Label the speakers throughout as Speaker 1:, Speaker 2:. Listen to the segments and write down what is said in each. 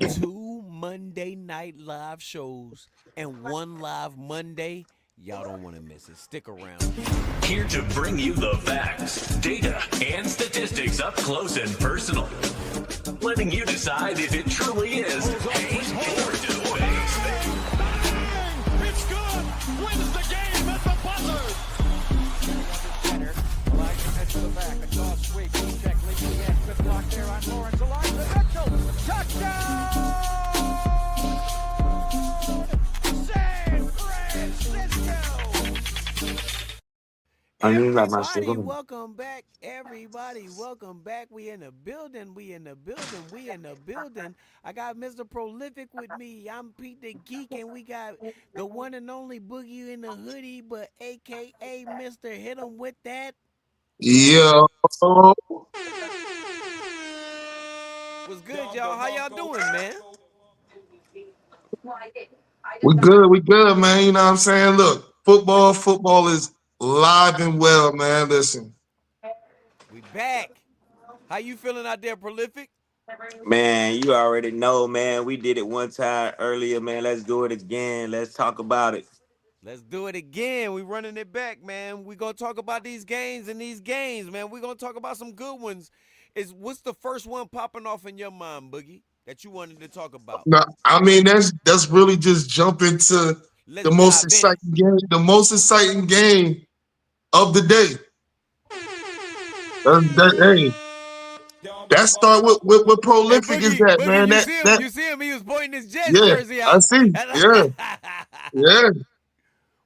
Speaker 1: Two Monday night live shows and one live Monday. Y'all don't want to miss it. Stick around.
Speaker 2: Here to bring you the facts, data, and statistics up close and personal. Letting you decide if it truly is Hayes or DeWay's.
Speaker 3: It's good. Wins the game at the buzzer. Elijah to the back. A toss sweep. Check. Leads the end. Good block there on Lawrence. Elijah Mitchell. Touchdown. San Francisco.
Speaker 1: Everybody, welcome back. Everybody, welcome back. We in the building. We in the building. We in the building. I got Mr. Prolific with me. I'm Pete the Geek, and we got the one and only Boogie in the hoodie, but AKA Mr. Hit 'em with that.
Speaker 4: Yo,
Speaker 1: What's good, y'all? How y'all doing, man?
Speaker 4: we good, man. You know what I'm saying? Look, football is live and well, man. Listen,
Speaker 1: We back. How you feeling out there, Prolific?
Speaker 5: Man, you already know, man. We did it one time earlier, man. Let's do it again. Let's talk about it.
Speaker 1: Let's do it again. We running it back, man. We gonna talk about these games and these games, man. We gonna talk about some good ones. What's the first one popping off in your mind, Boogie, that you wanted to talk about?
Speaker 4: no, I mean that's really just jump into
Speaker 1: Let's
Speaker 4: the most
Speaker 1: dive in it.
Speaker 4: exciting game, of the day. Hey, that start with
Speaker 1: Hey,
Speaker 4: prolific is that
Speaker 1: Boogie,
Speaker 4: man.
Speaker 1: you
Speaker 4: That
Speaker 1: see him?
Speaker 4: that
Speaker 1: You see him? He was pointing his Jets
Speaker 4: yeah,
Speaker 1: jersey
Speaker 4: I
Speaker 1: out.
Speaker 4: see. Yeah.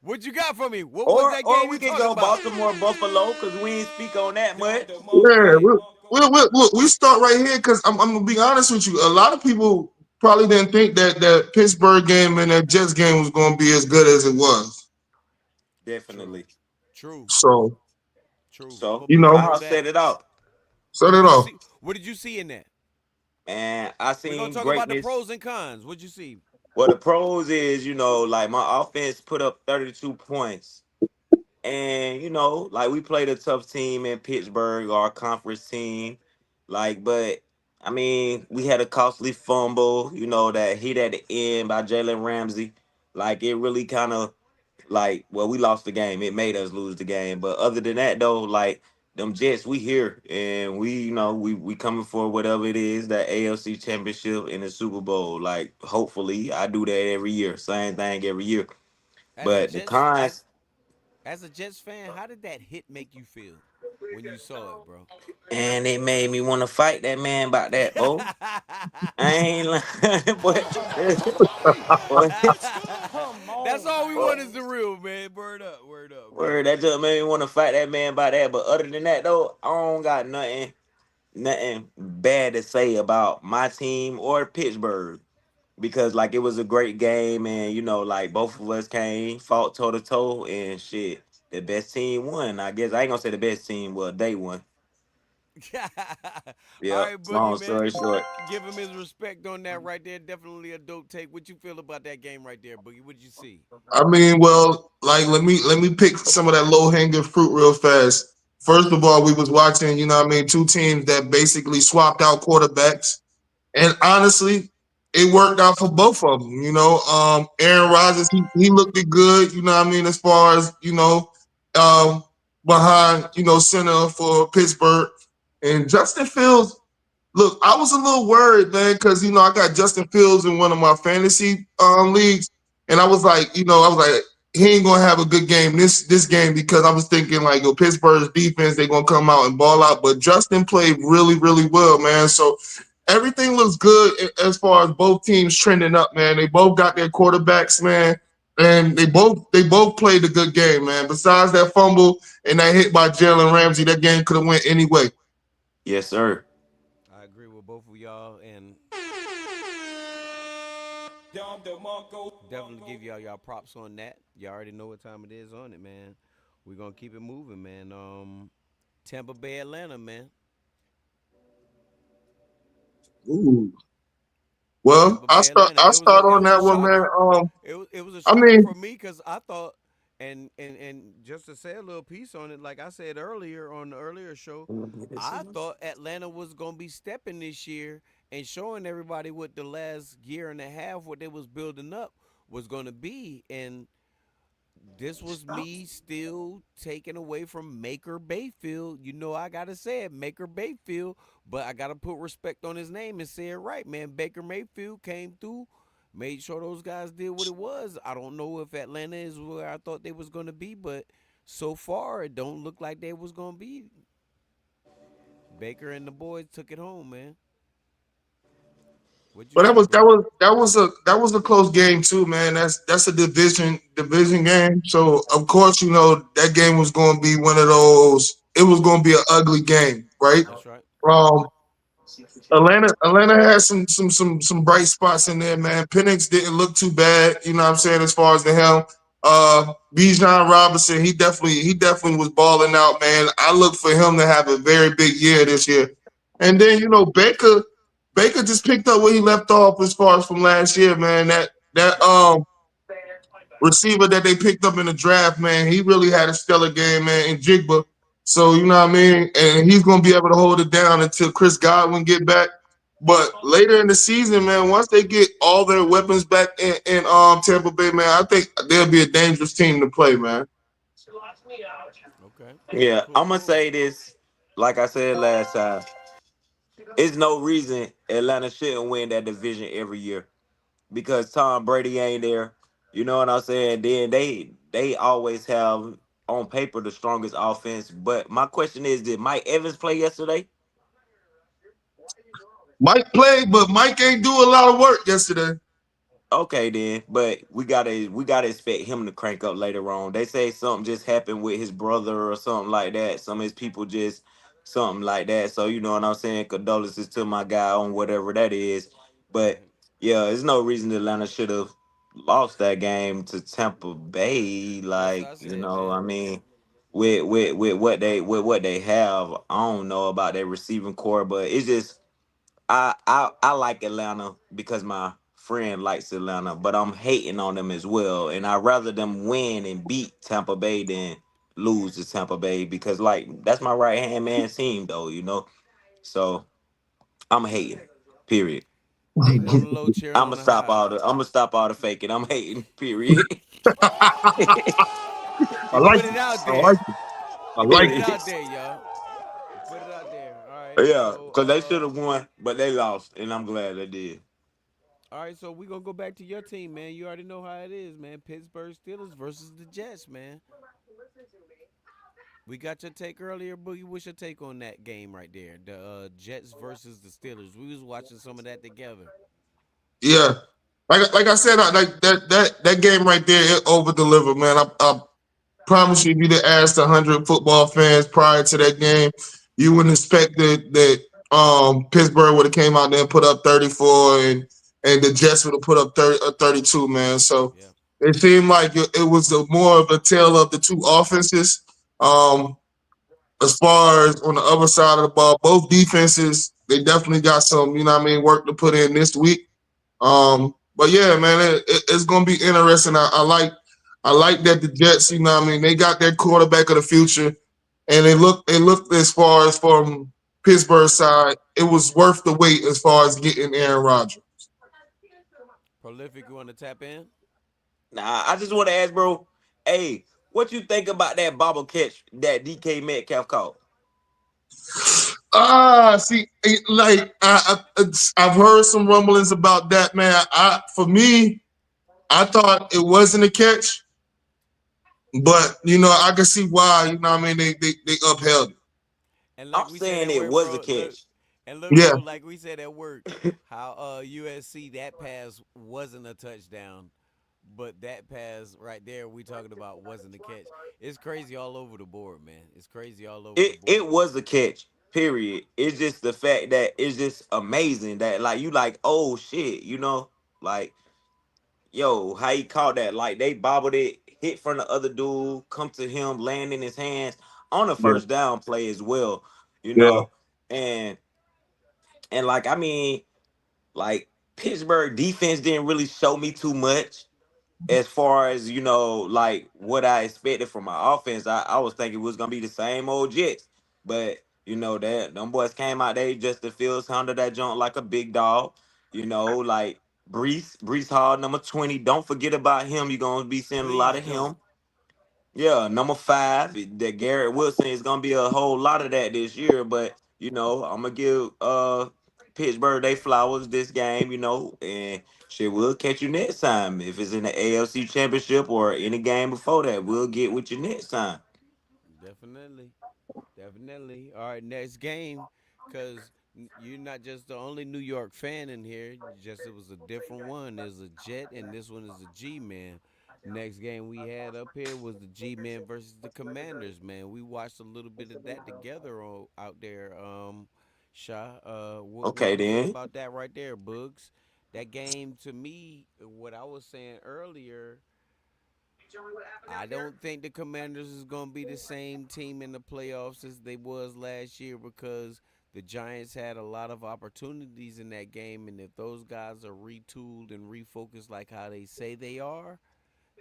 Speaker 1: What you got for me? What was
Speaker 5: Or
Speaker 1: that
Speaker 5: or
Speaker 1: game
Speaker 5: we
Speaker 1: you
Speaker 5: can
Speaker 1: talking
Speaker 5: go
Speaker 1: about?
Speaker 5: Baltimore Buffalo because we ain't speak on that much.
Speaker 4: Yeah, we start right here because I'm gonna be honest with you. A lot of people probably didn't think that Pittsburgh game and that Jets game was gonna be as good as it was.
Speaker 1: True,
Speaker 5: Definitely.
Speaker 1: true,
Speaker 4: So
Speaker 1: true. I'm
Speaker 5: So
Speaker 1: a
Speaker 4: you
Speaker 1: big
Speaker 4: know,
Speaker 1: fan
Speaker 5: I'll
Speaker 1: of that.
Speaker 5: set it out.
Speaker 4: set it off.
Speaker 1: What did you see in that?
Speaker 5: Man, I
Speaker 1: We're gonna
Speaker 5: seen
Speaker 1: talk about the
Speaker 5: greatness.
Speaker 1: pros and cons. What'd you see?
Speaker 5: Well, the pros is, like my offense put up 32 points. And, like we played a tough team in Pittsburgh, our conference team. But I mean, we had a costly fumble, that hit at the end by Jalen Ramsey. It really kind of we lost the game. It made us lose the game. But other than that, though, them Jets, we here and we coming for whatever it is, that AFC championship and the Super Bowl. Hopefully I do that every year. Same thing every year.
Speaker 1: As a
Speaker 5: But the
Speaker 1: Jets
Speaker 5: cons.
Speaker 1: as a Jets fan, how did that hit make you feel when you saw it, bro?
Speaker 5: And it made me want to fight that man about that. Oh, I ain't lying, boy,
Speaker 3: Come
Speaker 1: That's
Speaker 3: on,
Speaker 1: all we
Speaker 3: man.
Speaker 1: want is the real, man. Word up, man.
Speaker 5: word, that just made me want to fight that man about that. But other than that, though, I don't got nothing bad to say about my team or Pittsburgh because it was a great game and both of us came, fought toe to toe, and shit. The best team won. I guess I ain't gonna say the best team. Well, they won.
Speaker 1: All
Speaker 5: Yep.
Speaker 1: right, Boogie,
Speaker 5: Long
Speaker 1: man.
Speaker 5: story short.
Speaker 1: Give him his respect on that right there. Definitely a dope take. What you feel about that game right there, Boogie? What'd you see?
Speaker 4: I mean, well, let me pick some of that low hanging fruit real fast. First of all, we was watching, you know what I mean, two teams that basically swapped out quarterbacks. And honestly, it worked out for both of them. Aaron Rodgers, he looked it good, you know what I mean, as far as, um, behind, center for Pittsburgh. And Justin Fields, look, I was a little worried, man, because, I got Justin Fields in one of my fantasy leagues. And I was like, he ain't gonna have a good game this game because I was thinking like, yo, Pittsburgh's defense, they're gonna come out and ball out. But Justin played really, really well, man. So everything looks good as far as both teams trending up, man. They both got their quarterbacks, man, and they both played a good game, man. Besides that fumble and that hit by Jalen Ramsey, that game could have went anyway.
Speaker 5: Yes, sir.
Speaker 1: I agree with both of y'all and definitely give y'all props on that. You already know what time it is on it, man. We're gonna keep it moving, man. Tampa Bay, Atlanta, man.
Speaker 4: Ooh. Well,
Speaker 1: Tampa
Speaker 4: I
Speaker 1: Bay,
Speaker 4: start
Speaker 1: Atlanta.
Speaker 4: I
Speaker 1: It was
Speaker 4: start
Speaker 1: a it
Speaker 4: on
Speaker 1: was a
Speaker 4: that one, man.
Speaker 1: shocker. It was a
Speaker 4: I
Speaker 1: shocker
Speaker 4: mean,
Speaker 1: for me because I thought And just to say a little piece on it, like I said earlier on the earlier show, I thought Atlanta was gonna be stepping this year and showing everybody what the last year and a half what they was building up was gonna be. And this was me still taking away from Maker Bayfield. You know, I gotta say it, Maker Bayfield, but I gotta put respect on his name and say it right, man. Baker Mayfield came through, made sure those guys did what it was. I don't know if Atlanta is where I thought they was gonna be, but so far it don't look like they was gonna be. Baker and the boys took it home, man. What'd you
Speaker 4: But that
Speaker 1: say,
Speaker 4: was that
Speaker 1: bro?
Speaker 4: was that was a close game too, man. That's a division game. So of course, that game was going to be one of those. It was going to be an ugly game, right?
Speaker 1: That's right.
Speaker 4: Um, Atlanta has some bright spots in there, man. Penix didn't look too bad, you know what I'm saying, as far as the helm. Bijan Robinson, he definitely was balling out, man. I look for him to have a very big year this year. And then, Baker just picked up where he left off as far as from last year, man. That receiver that they picked up in the draft, man, he really had a stellar game, man, in Jigba. So you know what I mean, and he's gonna be able to hold it down until Chris Godwin get back. But later in the season, man, once they get all their weapons back in Tampa Bay, man, I think they'll be a dangerous team to play, man.
Speaker 1: Okay.
Speaker 5: Yeah,
Speaker 1: Cool,
Speaker 5: I'm gonna
Speaker 1: cool.
Speaker 5: say this. Like I said last time, it's no reason Atlanta shouldn't win that division every year because Tom Brady ain't there. You know what I'm saying? Then they always have on paper the strongest offense. But my question is, did Mike Evans play yesterday?
Speaker 4: Mike played, but Mike ain't do a lot of work yesterday.
Speaker 5: Okay then, but we gotta expect him to crank up later on. They say something just happened with his brother or something like that. Some of his people just something like that. So you know what I'm saying? Condolences to my guy on whatever that is. But
Speaker 1: Right.
Speaker 5: yeah, there's no reason Atlanta should have lost that game to Tampa Bay.
Speaker 1: That's what
Speaker 5: Like
Speaker 1: I said,
Speaker 5: I
Speaker 1: man.
Speaker 5: mean, with what they have, I don't know about their receiving core, but it's just I like Atlanta because my friend likes Atlanta, but I'm hating on them as well. And I'd rather them win and beat Tampa Bay than lose to Tampa Bay because like that's my right hand man team though. So I'm hating. Period.
Speaker 1: Hating on the low, cheering
Speaker 5: I'm
Speaker 1: on
Speaker 5: gonna
Speaker 1: the
Speaker 5: stop
Speaker 1: high.
Speaker 5: all the I'm gonna stop all the faking. I'm hating. Period.
Speaker 4: I
Speaker 1: You
Speaker 4: like
Speaker 1: put it
Speaker 4: it.
Speaker 1: out
Speaker 4: I
Speaker 1: there.
Speaker 4: like it. I
Speaker 1: You
Speaker 4: like
Speaker 1: put it
Speaker 4: it.
Speaker 5: Period.
Speaker 1: out there, y'all. You put it out there. All right.
Speaker 5: Yeah,
Speaker 1: So
Speaker 5: because they should have won, but they lost, and I'm glad they did.
Speaker 1: all right, so we gonna go back to your team, man. You already know how it is, man. Pittsburgh Steelers versus the Jets, man. We got your take earlier, Boogie. What's your take on that game right there? The Jets versus the Steelers. We was watching some of that together.
Speaker 4: Yeah. Like I said, like that game right there, it over delivered, man. I promise you, if you'd have asked 100 football fans prior to that game, you wouldn't expect that Pittsburgh would have came out there and put up 34 and the Jets would have put up 32, man. So
Speaker 1: Yeah.
Speaker 4: it seemed like it was more of a tale of the two offenses. Um, as far as on the other side of the ball, both defenses, they definitely got some, work to put in this week. But yeah, man, it's gonna be interesting. I like that the Jets, they got their quarterback of the future, and it looked as far as from Pittsburgh side, it was worth the wait as far as getting Aaron Rodgers.
Speaker 1: Prolific, you want to tap in?
Speaker 5: Nah, I just want to ask, bro. Hey, what you think about that bobble catch that DK Metcalf caught?
Speaker 4: See, like I've heard some rumblings about that, man. For me, I thought it wasn't a catch, but I can see why. You know, what I mean, they upheld it.
Speaker 1: And like
Speaker 5: I'm
Speaker 1: we said
Speaker 5: saying
Speaker 1: at
Speaker 5: it
Speaker 1: work,
Speaker 5: was a
Speaker 1: bro. Look,
Speaker 5: catch.
Speaker 1: and look,
Speaker 4: Yeah,
Speaker 1: bro. Like we said at work, how USC that pass wasn't a touchdown, but that pass right there we talking about wasn't a catch. It's crazy all over the board, man. It's crazy all over the
Speaker 5: It
Speaker 1: board.
Speaker 5: was a catch. Period. It's just the fact that it's just amazing that like you like oh shit, like yo how he caught that like they bobbled it, hit from the other dude, come to him, land in his hands on the
Speaker 4: yeah,
Speaker 5: first down play as well, you
Speaker 4: yeah,
Speaker 5: know, and like I mean like Pittsburgh defense didn't really show me too much. as far as like what I expected from my offense, I was thinking it was gonna be the same old Jets, but that them boys came out they just the fields handled that junk like a big dog. Like Brees Hall, number 20. Don't forget about him. You're gonna be seeing a lot
Speaker 1: Please
Speaker 5: of
Speaker 1: don't.
Speaker 5: him. Yeah, number 5, that Garrett Wilson is gonna be a whole lot of that this year. But I'm gonna give Pittsburgh they flowers this game, and shit, we'll catch you next time. If it's in the AFC Championship or any game before that, we'll get with you next time.
Speaker 1: Definitely. Definitely. All right, next game, because you're not just the only New York fan in here. Just it was a different one. There's a Jet, and this one is a G Man. Next game we had up here was the G Man versus the Commanders. Man, we watched a little bit of that together out there. Shah, what
Speaker 5: Okay
Speaker 1: you think
Speaker 5: then.
Speaker 1: about that right there, Bugs? That game to me, what I was saying earlier, I don't think the Commanders is going to be the same team in the playoffs as they was last year because the Giants had a lot of opportunities in that game, and if those guys are retooled and refocused like how they say they are,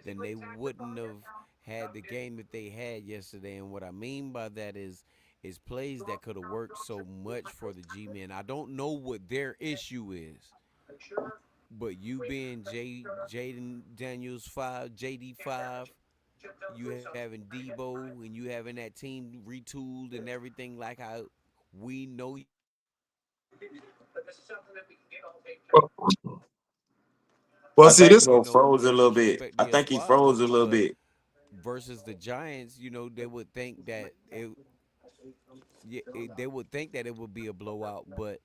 Speaker 1: then they wouldn't have had the game that they had yesterday. And what I mean by that is plays that could have worked so much for the G men. I don't know what their issue is, but you being Jaden Daniels 5, JD 5, you having Debo and you having that team retooled and everything like how we know you can do it.
Speaker 4: Well,
Speaker 5: I
Speaker 4: see
Speaker 5: think
Speaker 4: this.
Speaker 5: bro froze a
Speaker 1: No
Speaker 5: little bit.
Speaker 1: disrespect
Speaker 5: I
Speaker 1: to your
Speaker 5: think he
Speaker 1: squad,
Speaker 5: froze a little
Speaker 1: but
Speaker 5: bit.
Speaker 1: versus the Giants, they would think that they would think that it would be a blowout, but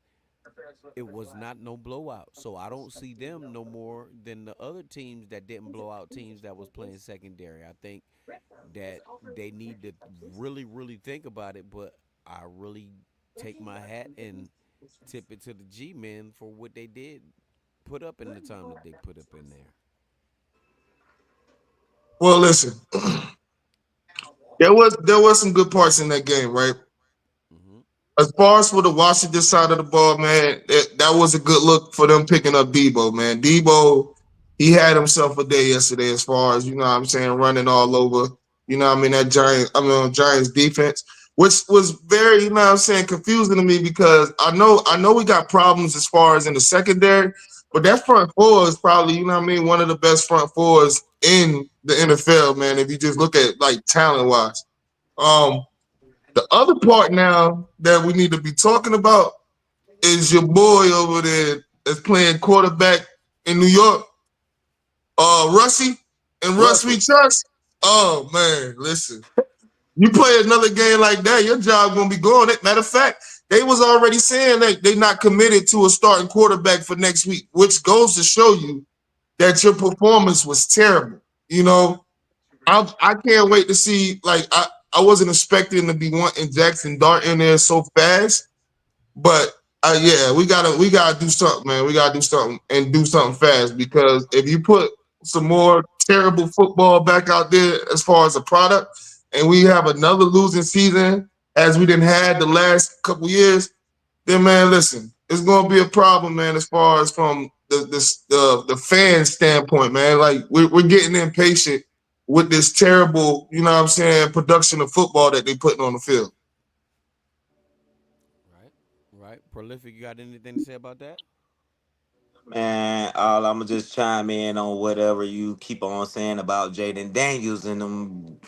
Speaker 1: it was not no blowout. So I don't see them no more than the other teams that didn't blow out teams that was playing secondary. I think that they need to really, really think about it. But I really take my hat and tip it to the G men for what they did put up in the time that they put up in there.
Speaker 4: Well, listen, there was some good parts in that game, right?
Speaker 1: Hmm.
Speaker 4: As far as for the Washington side of the ball, man, that was a good look for them picking up Debo, man. Debo, he had himself a day yesterday as far as, what I'm saying, running all over, that Giants defense, which was very, what I'm saying, confusing to me because I know we got problems as far as in the secondary, but that front four is probably, one of the best front fours in the NFL, man, if you just look at like talent wise. Um, the other part now that we need to be talking about is your boy over there that's playing quarterback in New York, Russie and Russ we
Speaker 5: Russell.
Speaker 4: trust. Oh man, listen, you play another game like that, your job gonna be going. Matter of fact, they was already saying that they not committed to a starting quarterback for next week, which goes to show you that your performance was terrible. You know, I can't wait to see. Like I wasn't expecting to be wanting Jackson Dart in there so fast, but yeah, we gotta do something, man. We gotta do something and do something fast because if you put some more terrible football back out there as far as a product, and we have another losing season as we didn't had the last couple years, then man, listen, it's gonna be a problem, man. As far as from the fan standpoint, man, like we're getting impatient with this terrible, what I'm saying, production of football that they putting on the field.
Speaker 1: Right. Right. Prolific, you got anything to say about that?
Speaker 5: Man, all I'm gonna just chime in on whatever you keep on saying about Jaden Daniels and them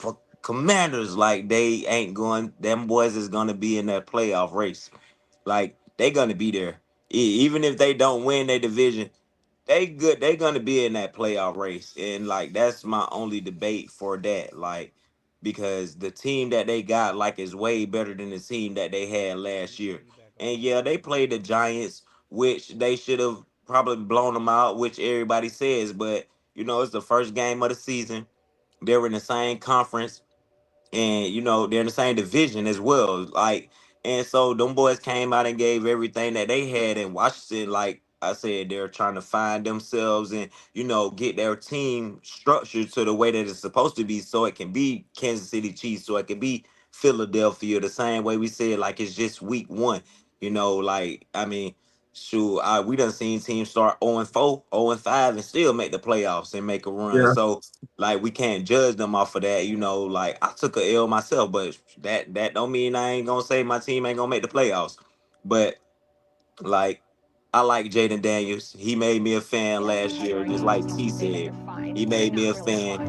Speaker 5: Commanders. Like they ain't going. Them boys is gonna be in that playoff race. Like they gonna be there. Even if they don't win their division, they good. They gonna be in that playoff race, and like that's my only debate for that. Like because the team that they got like is way better than the team that they had last year. And yeah, they played the Giants, which they should have probably blown them out, which everybody says. But it's the first game of the season. They're in the same conference and they're in the same division as well. Like, and so them boys came out and gave everything that they had in Washington. Like I said, they're trying to find themselves and get their team structured to the way that it's supposed to be, so it can be Kansas City Chiefs, so it can be Philadelphia. The same way we said, like it's just week 1. Like I mean. shoot, we done seen teams start 0-4, 0-5, and still make the playoffs and make a run.
Speaker 4: Yeah.
Speaker 5: So like we can't judge them off of that. You know, like I took a L myself, but that don't mean I ain't gonna say my team ain't gonna make the playoffs. But like I like Jaden Daniels. He made me a fan last year, just like T said. He made me a fan.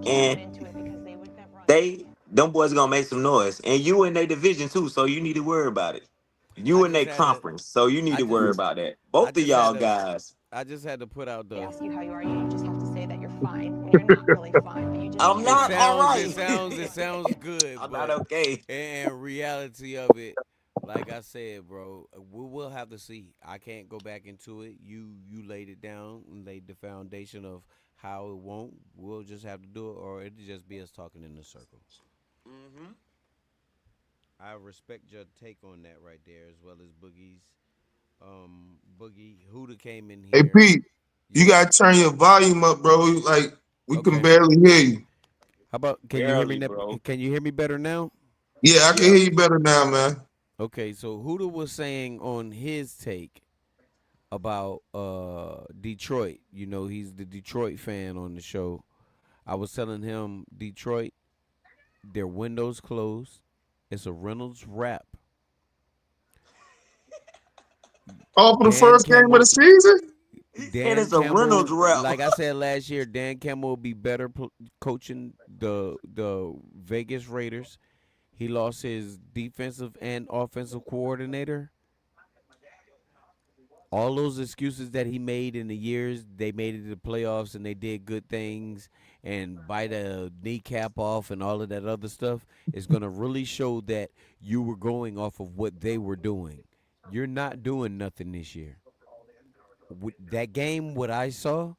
Speaker 5: And them boys gonna make some noise. And you in their division too, so you need to worry about it.
Speaker 1: I
Speaker 5: You in
Speaker 1: just
Speaker 5: their
Speaker 1: had to.
Speaker 5: conference, so you need
Speaker 1: I
Speaker 5: to
Speaker 1: just.
Speaker 5: worry about that.
Speaker 1: I
Speaker 5: Both of
Speaker 1: just had
Speaker 5: y'all
Speaker 1: to.
Speaker 5: guys.
Speaker 1: I just had to put out
Speaker 6: They
Speaker 1: the.
Speaker 6: ask you how you are, you just have to say that you're fine. When you're not really fine, but you just
Speaker 5: I'm
Speaker 6: can't
Speaker 5: not
Speaker 6: say
Speaker 5: all right.
Speaker 1: It sounds good,
Speaker 5: I'm not
Speaker 1: but
Speaker 5: okay.
Speaker 1: in reality of it, like I said, bro, we will have to see. I can't go back into it. You laid it down and laid the foundation of how it won't. We'll just have to do it, or it'll just be us talking in a circle.
Speaker 5: Hmm.
Speaker 1: I respect your take on that right there, as well as Boogie's. Boogie Huda came in
Speaker 4: Hey
Speaker 1: here.
Speaker 4: Pete, you
Speaker 1: Yeah.
Speaker 4: gotta turn your volume up, bro. Like we can
Speaker 1: Okay.
Speaker 4: barely hear you.
Speaker 1: How about? Can you hear me?
Speaker 5: Barely, bro.
Speaker 1: Can you hear me better now?
Speaker 4: Yeah, I can hear
Speaker 5: Yep.
Speaker 4: you better now, man.
Speaker 1: Okay. So Huda was saying on his take about Detroit. You know, he's the Detroit fan on the show. I was telling him Detroit, their windows closed. It's a Reynolds wrap.
Speaker 4: Oh, for the
Speaker 1: Dan
Speaker 4: first game of the
Speaker 1: Campbell,
Speaker 4: season?
Speaker 5: He said
Speaker 1: Dan
Speaker 5: it's a Reynolds
Speaker 1: Campbell,
Speaker 5: rap.
Speaker 1: like I said last year, Dan Campbell will be better coaching the Vegas Raiders. He lost his defensive and offensive coordinator. All those excuses that he made in the years, they made it to the playoffs and they did good things and bite a kneecap off and all of that other stuff is going to really show that you were going off of what they were doing. You're not doing nothing this year. With that game, what I saw,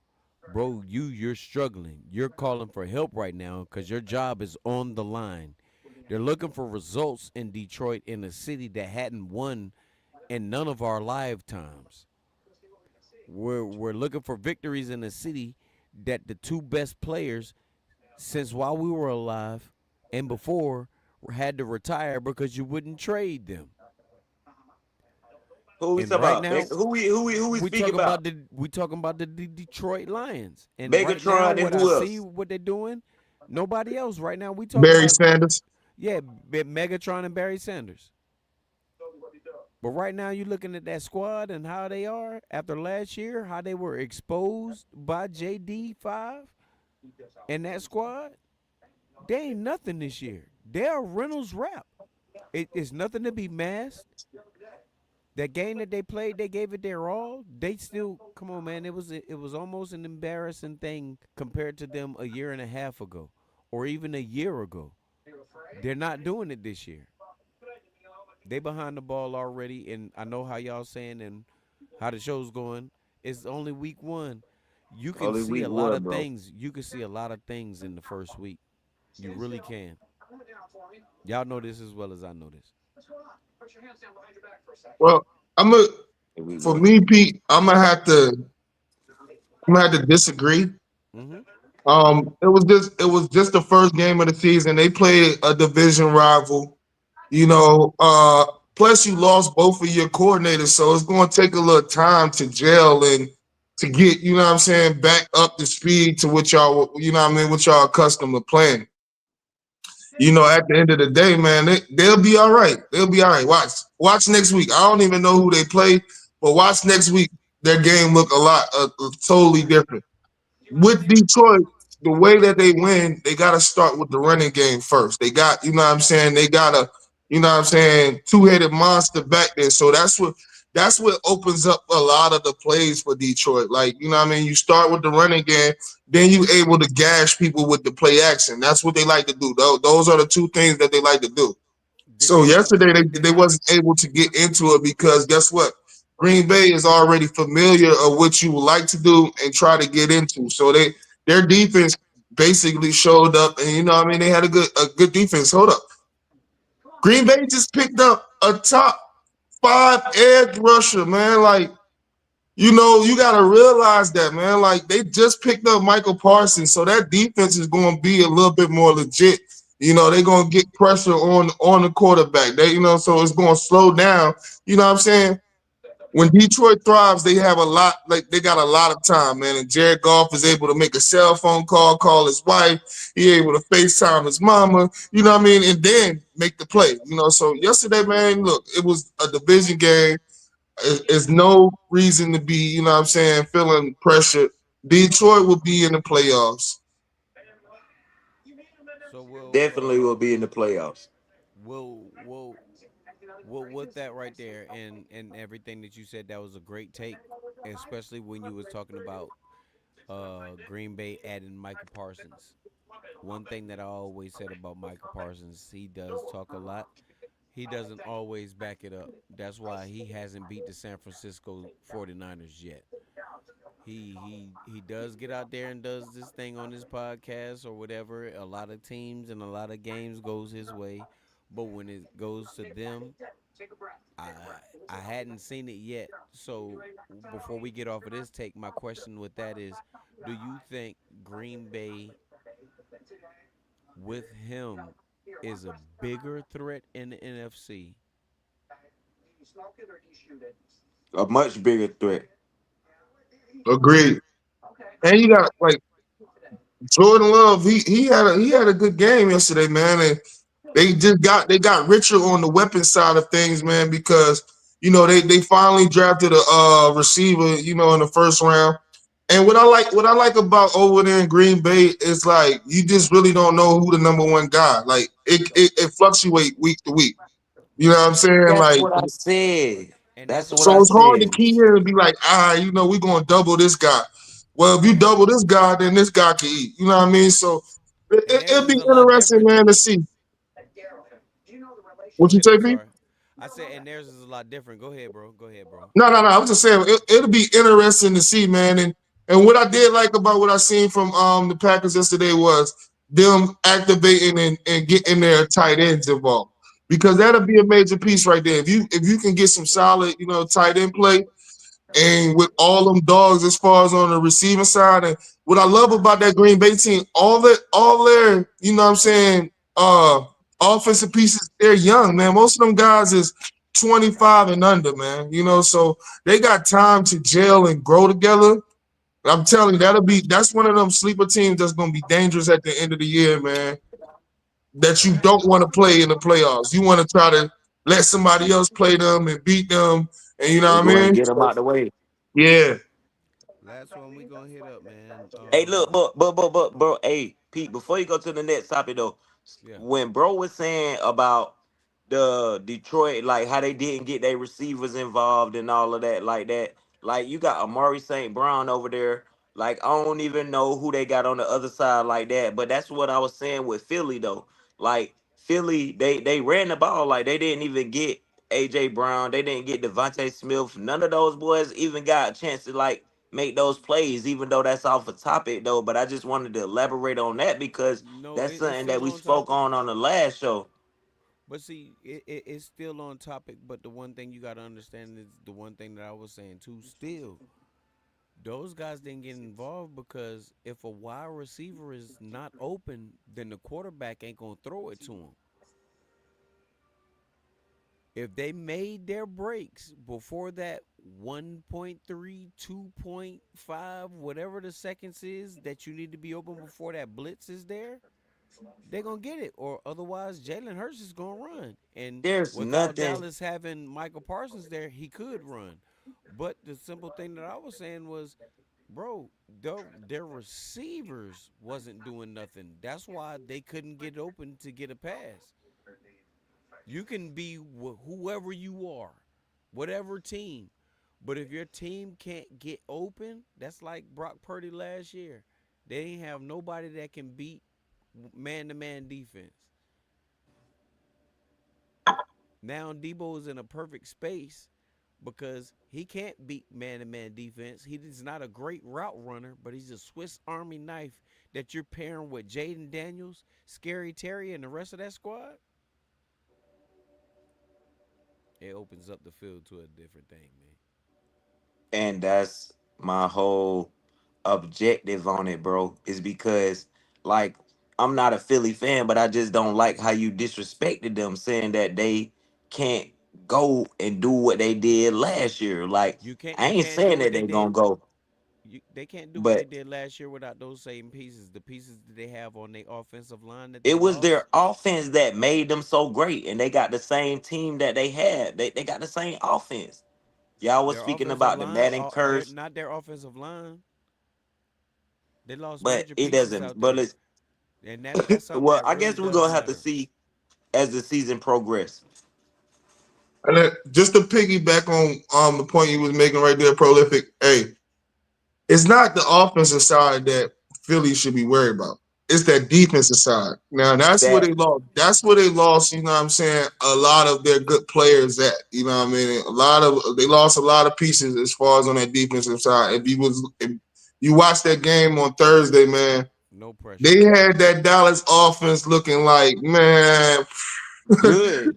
Speaker 1: bro, you're struggling. You're calling for help right now because your job is on the line. They're looking for results in Detroit, in a city that hadn't won in none of our lifetimes. We're looking for victories in a city that the two best players since while we were alive and before had to retire because you wouldn't trade them.
Speaker 5: Who we
Speaker 1: And
Speaker 5: talking
Speaker 1: right
Speaker 5: about?
Speaker 1: now,
Speaker 5: Who we speaking about?
Speaker 1: we talking about the Detroit Lions. And right now,
Speaker 5: Megatron and
Speaker 1: what I
Speaker 5: who
Speaker 1: see
Speaker 5: else?
Speaker 1: what they're doing, nobody else. Right now, we talking
Speaker 4: Barry
Speaker 1: about
Speaker 4: Sanders.
Speaker 1: Megatron and Barry Sanders. But right now, you're looking at that squad and how they are after last year, how they were exposed by JD5 and that squad. They ain't nothing this year. They're Reynolds rap. It's nothing to be masked. That game that they played, they gave it their all. They still come on, man. It was almost an embarrassing thing compared to them a year and a half ago, or even a year ago. They're not doing it this year. They behind the ball already, and I know how y'all saying and how the show's going. It's only week one. You can
Speaker 5: Only
Speaker 1: see
Speaker 5: week
Speaker 1: a lot
Speaker 5: one,
Speaker 1: of
Speaker 5: bro.
Speaker 1: things. You can see a lot of things in the first week. You really can. Y'all know this as well as I know this.
Speaker 4: Well, I'm a
Speaker 5: Week
Speaker 4: for
Speaker 5: one.
Speaker 4: me, Pete, I'm gonna have to disagree.
Speaker 1: Mm-hmm.
Speaker 4: It was just the first game of the season. They played a division rival. You know, plus you lost both of your coordinators, so it's gonna take a little time to gel and to get, you know what I'm saying, back up to speed to what y'all, you know what I mean, what y'all accustomed to playing. You know, at the end of the day, man, they'll be all right. They'll be all right. Watch next week. I don't even know who they play, but watch next week. Their game look a lot totally different. With Detroit, the way that they win, they got to start with the running game first. They got, you know what I'm saying, they got a, you know what I'm saying, two-headed monster back there. So that's what opens up a lot of the plays for Detroit. Like, you know what I mean? You start with the running game, then you able to gash people with the play action. That's what they like to do. Those are the two things that they like to do.
Speaker 1: Did
Speaker 4: So
Speaker 1: they not?
Speaker 4: yesterday
Speaker 1: Did they
Speaker 4: they
Speaker 1: not?
Speaker 4: wasn't able to get into it because guess what? Green Bay is already familiar of what you would like to do and try to get into. So their defense basically showed up, and you know what I mean, they had a good defense. Hold up. Green Bay just picked up a top five edge rusher, man. Like, you know, you gotta realize that, man. Like, they just picked up Michael Parsons, so that defense is gonna be a little bit more legit. You know, they're gonna get pressure on the quarterback. They, you know, so it's gonna slow down. You know what I'm saying? when Detroit thrives, they have a lot, like they got a lot of time, man. And Jared Goff is able to make a cell phone call his wife, he able to FaceTime his mama, you know what I mean, and then make the play. So yesterday, man, look, it was a division game. It's no reason to be, what I'm saying, feeling pressure. Detroit will be in the playoffs.
Speaker 1: So
Speaker 5: Definitely will be in the playoffs.
Speaker 1: we'll we'll with that right there and everything that you said, that was a great take, especially when you was talking about Green Bay adding Michael Parsons. One thing that I always said about Michael Parsons, he does talk a lot. He doesn't always back it up. That's why he hasn't beat the San Francisco 49ers yet. He does get out there and does this thing on his podcast or whatever. A lot of teams and a lot of games goes his way, but when it goes to them, I I hadn't seen it yet. So before we get off of this take, my question with that is, do you think Green Bay with him is a bigger threat in the NFC?
Speaker 5: A much bigger threat.
Speaker 4: Agreed. And you got like Jordan Love. He had a good game yesterday, man. And they got richer on the weapon side of things, man, because they finally drafted a receiver, in the first round. And what I like about over there in Green Bay is like you just really don't know who the number one guy. Like it fluctuates week to week. You know what I'm saying?
Speaker 5: That's
Speaker 4: Like
Speaker 5: what I said.
Speaker 1: And that's
Speaker 5: That's
Speaker 1: a
Speaker 5: what I
Speaker 4: so it's hard to
Speaker 5: said.
Speaker 4: key in and be like, we're gonna double this guy. Well, if you double this guy, then this guy can eat. You know what I mean? So
Speaker 1: and theirs
Speaker 4: it'll be
Speaker 1: is a lot
Speaker 4: interesting,
Speaker 1: different.
Speaker 4: man, to see.
Speaker 1: Go
Speaker 4: What you
Speaker 1: ahead.
Speaker 4: say,
Speaker 1: I'm
Speaker 4: P?
Speaker 1: sorry. I said, and theirs is a lot different. Go ahead, bro. Go ahead, bro.
Speaker 4: No, no, no. I was just saying it'll be interesting to see, man. And what I did like about what I seen from the Packers yesterday was them activating and getting their tight ends involved. Because that'll be a major piece right there. If you can get some solid, tight end play, and with all them dogs as far as on the receiving side. And what I love about that Green Bay team, all their, what I'm saying, offensive pieces, they're young, man. Most of them guys is 25 and under, man. So they got time to gel and grow together. I'm telling you, that's one of them sleeper teams that's gonna be dangerous at the end of the year, man. That you don't want to play in the playoffs. You want to try to let somebody else play them and beat them, and you know
Speaker 5: And
Speaker 4: what
Speaker 5: go
Speaker 4: I
Speaker 5: and
Speaker 4: mean?
Speaker 5: get them out the way.
Speaker 4: Yeah.
Speaker 1: Last one we gonna hit up, man.
Speaker 5: Hey, look, but, bro, hey, Pete, before you go to the next topic, though,
Speaker 1: Yeah.
Speaker 5: when bro was saying about the Detroit, like how they didn't get their receivers involved and all of that, like you got Amari St. Brown over there. Like, I don't even know who they got on the other side like that, but that's what I was saying with Philly, though. Like, Philly, they ran the ball, like they didn't even get AJ Brown, they didn't get Devontae Smith. None of those boys even got a chance to like make those plays, even though that's off a topic though. But I just wanted to elaborate on that because
Speaker 1: No,
Speaker 5: that's
Speaker 1: it's
Speaker 5: something that
Speaker 1: still
Speaker 5: we
Speaker 1: on
Speaker 5: spoke
Speaker 1: topic.
Speaker 5: on the last show.
Speaker 1: But see, it's still on topic. But the one thing you gotta understand is the one thing that I was saying too. Still, those guys didn't get involved because if a wide receiver is not open, then the quarterback ain't gonna throw it to him. If they made their breaks before that 1.3, 2.5, whatever the seconds is that you need to be open before that blitz is there, they're going to get it. Or otherwise, Jalen Hurts is going to run. And
Speaker 5: There's
Speaker 1: without
Speaker 5: nothing.
Speaker 1: Dallas having Michael Parsons there, he could run. But the simple thing that I was saying was, bro, their receivers wasn't doing nothing. That's why they couldn't get open to get a pass. You can be whoever you are, whatever team. But if your team can't get open, that's like Brock Purdy last year. They ain't have nobody that can beat man to man defense. Now Debo is in a perfect space because he can't beat man to man defense. He is not a great route runner, but he's a Swiss Army knife that you're pairing with Jaden Daniels, Scary Terry, and the rest of that squad. It opens up the field to a different thing, man.
Speaker 5: And that's my whole objective on it, bro, is because like I'm not a Philly fan, but I just don't like how you disrespected them saying that they can't go and do what they did last year. Like I
Speaker 1: You
Speaker 5: ain't
Speaker 1: can't do
Speaker 5: saying
Speaker 1: what
Speaker 5: that
Speaker 1: they
Speaker 5: they
Speaker 1: did.
Speaker 5: gonna go,
Speaker 1: They can't do what they
Speaker 5: but
Speaker 1: did last year without those same pieces. The pieces that they have on their offensive line that they
Speaker 5: it was
Speaker 1: lost.
Speaker 5: their offense that made them so great, and they got the same team that they had. They got the same offense. Y'all was
Speaker 1: Their
Speaker 5: speaking
Speaker 1: offensive
Speaker 5: about the
Speaker 1: line,
Speaker 5: Madden
Speaker 1: they're
Speaker 5: curse,
Speaker 1: not their offensive line. They lost
Speaker 5: but
Speaker 1: major
Speaker 5: it
Speaker 1: pieces
Speaker 5: doesn't.
Speaker 1: out
Speaker 5: But
Speaker 1: there,
Speaker 5: it's
Speaker 1: and that's something
Speaker 5: well,
Speaker 1: that
Speaker 5: I
Speaker 1: really
Speaker 5: guess we're
Speaker 1: does
Speaker 5: gonna have to
Speaker 1: matter.
Speaker 5: see as the season progresses.
Speaker 4: And then just to piggyback on the point you was making right there, prolific. Hey, it's not the offensive side that Philly should be worried about. It's that defensive side. Now that's where
Speaker 5: That
Speaker 4: they lost. That's where they lost. You know what I'm saying? A lot of their good players. At you know what I mean. They lost a lot of pieces as far as on that defensive side. If you watch that game on Thursday, man,
Speaker 1: No pressure.
Speaker 4: they had that Dallas offense looking like, man,
Speaker 5: good.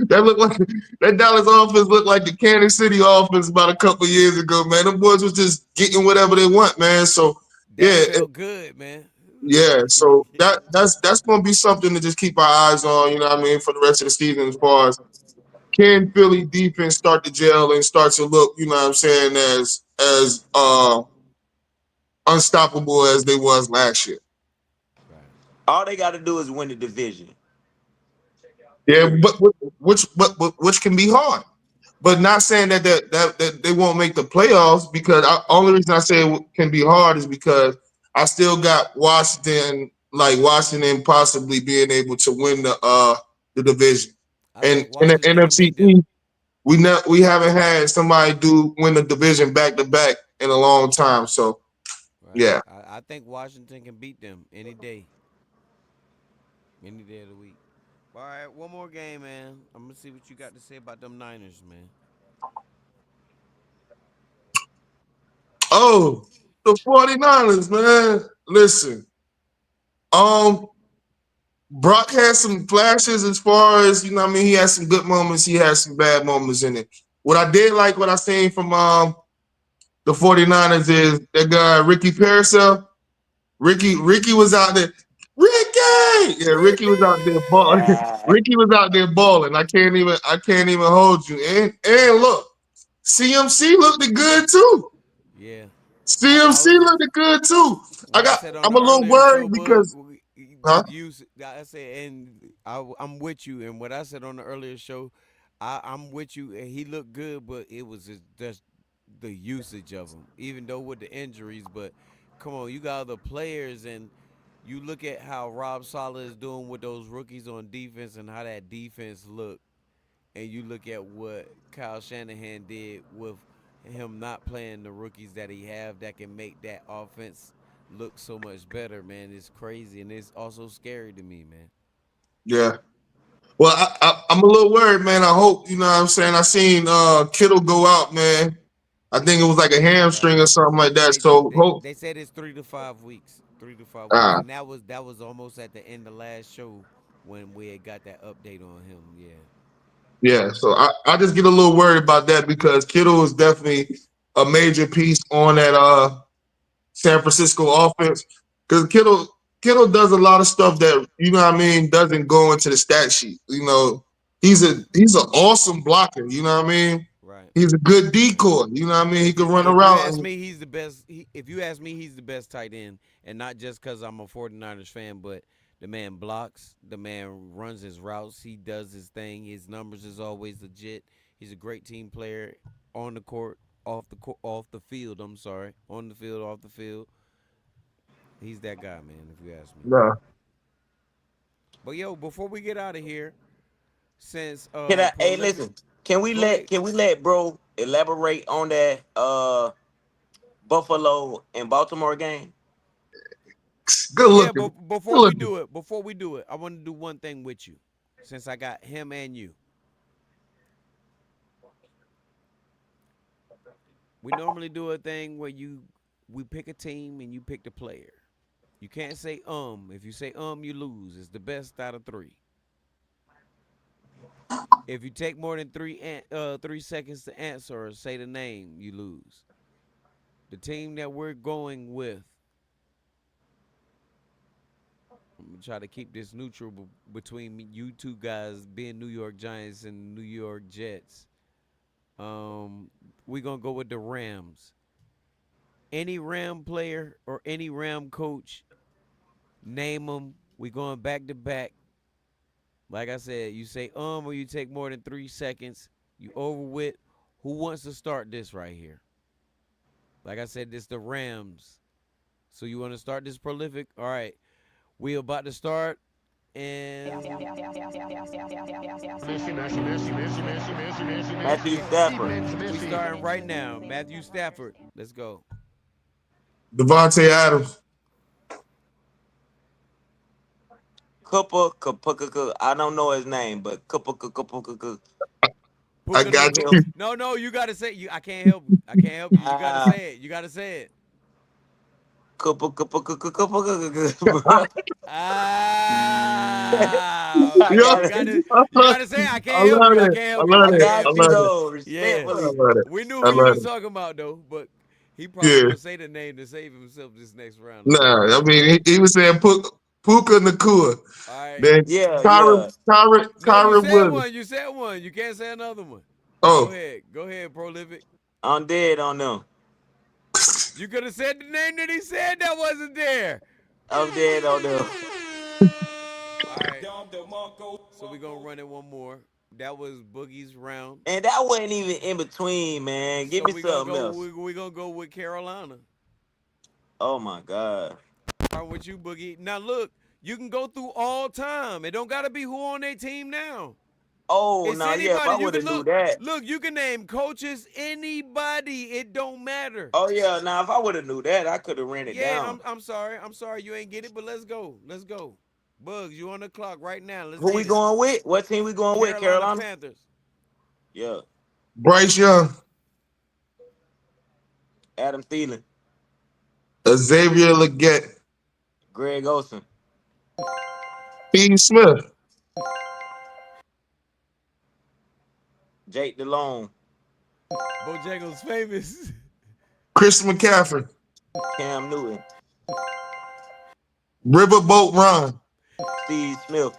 Speaker 4: that looked like that Dallas offense looked like the Kansas City offense about a couple years ago, man. The boys was just getting whatever they want, man. So
Speaker 1: That
Speaker 4: yeah,
Speaker 1: felt good, man.
Speaker 4: yeah. So that's gonna be something to just keep our eyes on, you know what I mean, for the rest of the season as far as can Philly defense start to gel and start to look, you know what I'm saying, as unstoppable as they was last year.
Speaker 1: Right.
Speaker 5: All they got to do is win the division.
Speaker 4: Yeah,
Speaker 5: Period.
Speaker 4: but which can be hard. But not saying that they won't make the playoffs because only reason I say it can be hard is because I still got Washington possibly being able to win the division.
Speaker 1: I
Speaker 4: And
Speaker 1: think
Speaker 4: in the
Speaker 1: Washington can
Speaker 4: NFC
Speaker 1: beat them.
Speaker 4: East, we haven't had somebody win the division back to back in a long time. So
Speaker 1: Right.
Speaker 4: yeah.
Speaker 1: I think Washington can beat them any day of the week. All right, one more game, man. I'm gonna see what you got to say about them Niners, man.
Speaker 4: Oh, the 49ers, man. Listen, um, Brock has some flashes as far as, you know what I mean, he has some good moments, he has some bad moments in it. What I did like what I seen from the 49ers is that guy Ricky Paracel. Ricky was out there. Ricky! Yeah, Ricky was out there balling.
Speaker 5: Ah,
Speaker 4: Ricky was out there balling. I can't even hold you. And look, CMC looked good too.
Speaker 1: Yeah, I
Speaker 4: CMC
Speaker 1: was
Speaker 4: looked good too.
Speaker 1: what I said on
Speaker 4: I'm
Speaker 1: the
Speaker 4: a little
Speaker 1: earlier show,
Speaker 4: worried
Speaker 1: Bud,
Speaker 4: because huh?
Speaker 1: with you. I said, and I'm with you. And what I said on the earlier show, I'm with you. And he looked good, but it was just the usage of him, even though with the injuries. But come on, you got other players, and you look at how Rob Saleh is doing with those rookies on defense, and how that defense looked. And you look at what Kyle Shanahan did with him not playing the rookies that he have that can make that offense look so much better, man. It's crazy and it's also scary to me, man.
Speaker 4: Yeah. Well, I'm a little worried, man. I hope, you know what I'm saying. I seen Kittle go out, man. I think it was like a
Speaker 1: Right.
Speaker 4: hamstring or something like that.
Speaker 1: They
Speaker 4: So
Speaker 1: they
Speaker 4: hope
Speaker 1: they said it's 3 to 5 weeks. 3 to 5 weeks.
Speaker 4: ah
Speaker 1: And that was almost at the end of last show when we had got that update on him. Yeah.
Speaker 4: yeah. So I just get a little worried about that because Kittle is definitely a major piece on that San Francisco offense. Because Kittle does a lot of stuff that, you know what I mean, doesn't go into the stat sheet. You know, he's an awesome blocker, you know what I mean?
Speaker 1: Right.
Speaker 4: He's a good decoy, you know what I mean? He
Speaker 1: If
Speaker 4: can
Speaker 1: you
Speaker 4: run
Speaker 1: if you
Speaker 4: around
Speaker 1: ask
Speaker 4: and
Speaker 1: me, he's the best. If you ask me, he's the best tight end, and not just because I'm a 49ers fan, but the man blocks, the man runs his routes, he does his thing. His numbers is always legit. He's a great team player on the court, off the field. I'm sorry, on the field, off the field. He's that guy, man. If you ask me.
Speaker 4: no.
Speaker 1: But yo, before we get out of here, since
Speaker 5: can I? Hey,
Speaker 1: prolific,
Speaker 5: listen. Can we
Speaker 1: go
Speaker 5: let
Speaker 1: ahead.
Speaker 5: Can we let bro elaborate on that Buffalo and Baltimore game?
Speaker 4: Good
Speaker 1: Yeah,
Speaker 4: looking.
Speaker 1: but
Speaker 4: Good looking.
Speaker 1: before we do it, I want to do one thing with you, since I got him and you. We normally do a thing where we pick a team and you pick the player. You can't say If you say you lose. It's the best out of three. If you take more than 3 seconds to answer or say the name, you lose. The team that we're going with, I'm gonna try to keep this neutral between you two guys being New York Giants and New York Jets. We're gonna go with the Rams. Any Ram player or any Ram coach, name them. We going back to back. Like I said, you say or you take more than 3 seconds. You over with. Who wants to start this right here? Like I said, this the Rams. So you want to start this prolific? All right. We about to start. And
Speaker 5: Matthew Stafford.
Speaker 1: we starting right now. Matthew Stafford. Let's go.
Speaker 4: Devontae Adams.
Speaker 5: I don't know his name, but
Speaker 4: I got you.
Speaker 1: No, you gotta say I can't help you. I can't help you. You gotta say it. You gotta say it.
Speaker 5: I
Speaker 1: You
Speaker 5: got
Speaker 1: gotta say it. I can't help you. I can't help you.
Speaker 4: I
Speaker 1: I
Speaker 4: love
Speaker 1: can't
Speaker 4: it.
Speaker 1: help
Speaker 4: I
Speaker 1: you.
Speaker 4: love it.
Speaker 5: though,
Speaker 1: Yeah.
Speaker 5: respectfully.
Speaker 4: I love it.
Speaker 1: We knew
Speaker 4: I
Speaker 1: who you
Speaker 4: love
Speaker 1: was
Speaker 4: it.
Speaker 1: talking about though, but he probably
Speaker 4: Yeah.
Speaker 1: gonna say the name to save himself this next round.
Speaker 4: Nah, I mean he was saying Puka Nakua.
Speaker 1: All right.
Speaker 4: Then
Speaker 5: Yeah.
Speaker 1: No, you
Speaker 4: Kyron
Speaker 1: said
Speaker 4: Williams.
Speaker 1: one. You said one. You can't say another one.
Speaker 4: Oh,
Speaker 1: Go ahead, Prolific.
Speaker 5: I'm dead on them.
Speaker 1: You could have said the name that he said that wasn't there.
Speaker 5: I'm dead on them.
Speaker 1: All right. So we're gonna run it one more. That was Boogie's round.
Speaker 5: And that wasn't even in between, man. Give me something else.
Speaker 1: We're gonna go with Carolina.
Speaker 5: Oh my God.
Speaker 1: All right, with you, Boogie. Now look, you can go through all time. It don't gotta be who on their team now.
Speaker 5: Oh
Speaker 1: It's
Speaker 5: no, yeah. If
Speaker 1: anybody.
Speaker 5: I
Speaker 1: You
Speaker 5: would have
Speaker 1: can
Speaker 5: knew that.
Speaker 1: Look, you can name coaches, anybody. It don't matter.
Speaker 5: Oh yeah. Now if I would have knew that, I could have ran it down.
Speaker 1: I'm sorry. I'm sorry you ain't get it, but let's go. Let's go. Bugs, you on the clock right now. Let's
Speaker 5: Who we
Speaker 1: get it.
Speaker 5: going with? What team we going with? Carolina.
Speaker 1: Panthers.
Speaker 5: Yeah.
Speaker 4: Bryce Young,
Speaker 5: Adam Thielen,
Speaker 4: Xavier Legette,
Speaker 5: Greg Olsen,
Speaker 4: Steve Smith,
Speaker 5: Jake DeLone,
Speaker 1: Bojangles famous.
Speaker 4: Chris McCaffrey,
Speaker 5: Cam Newton,
Speaker 4: Riverboat Ron,
Speaker 5: Steve Smith.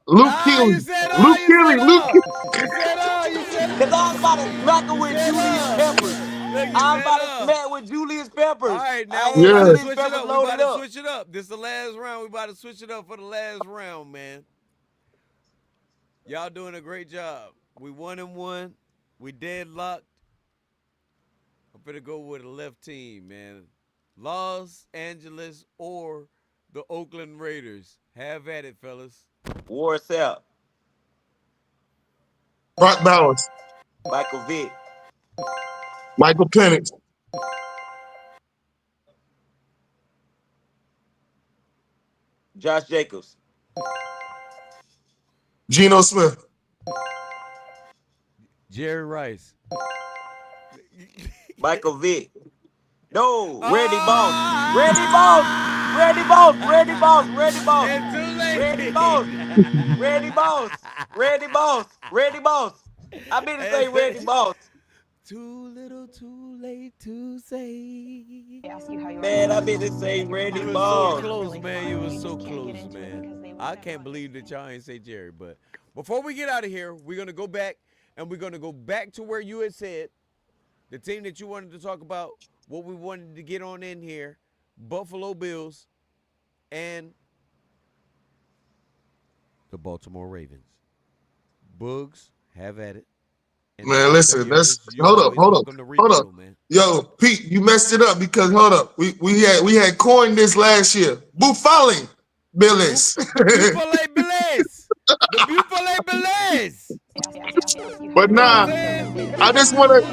Speaker 4: Luke Keely,
Speaker 1: You said
Speaker 4: Luke Keely, Luke Keely.
Speaker 1: You said you said
Speaker 5: Cause I was about to smack him with Julius Peppers. I'm about to smack with Julius Peppers.
Speaker 1: All right, now
Speaker 5: I
Speaker 1: we
Speaker 5: ain't
Speaker 1: about to
Speaker 5: Julius
Speaker 1: switch it
Speaker 5: Peppers
Speaker 1: up. We
Speaker 5: loaded
Speaker 1: about to
Speaker 5: up.
Speaker 1: switch it up. This is the last round. We about to switch it up for the last round, man. Y'all doing a great job. We 1-1. We deadlocked. I'm finna go with the left team, man. Los Angeles or the Oakland Raiders. Have at it, fellas.
Speaker 5: Wars out.
Speaker 4: Brock Bowers,
Speaker 5: Michael Vick.
Speaker 4: Michael Penix,
Speaker 5: Josh Jacobs.
Speaker 4: Geno Smith,
Speaker 1: Jerry Rice.
Speaker 5: Michael Vick. No, Randy Moss. Randy Moss. Randy Moss. Randy Moss. Randy Moss.
Speaker 1: It's too late.
Speaker 5: Randy Moss. Randy Moss. Randy Moss. Randy Moss. I mean to say Randy Moss.
Speaker 1: Too little, too late to say.
Speaker 6: Ask you how you
Speaker 5: Man,
Speaker 6: are.
Speaker 5: I meant to say Randy
Speaker 1: You were so
Speaker 5: Moss.
Speaker 1: close, man. You were so close, man. I can't believe that y'all ain't say Jerry. But before we get out of here, we're gonna go back and we're gonna go back to where you had said the team that you wanted to talk about, what we wanted to get on in here, Buffalo Bills and the Baltimore Ravens. Boogs, have at it. And
Speaker 4: man. Listen, let's
Speaker 1: you're
Speaker 4: hold up,
Speaker 1: always
Speaker 4: hold up,
Speaker 1: welcome to
Speaker 4: hold up.
Speaker 1: rebuttal, man.
Speaker 4: Yo, Pete, you messed it up because hold up, we had coined this last year. Buffalo Bills.
Speaker 1: Buffalo Bills. The Buffalo Bills.
Speaker 4: But nah, I just want to,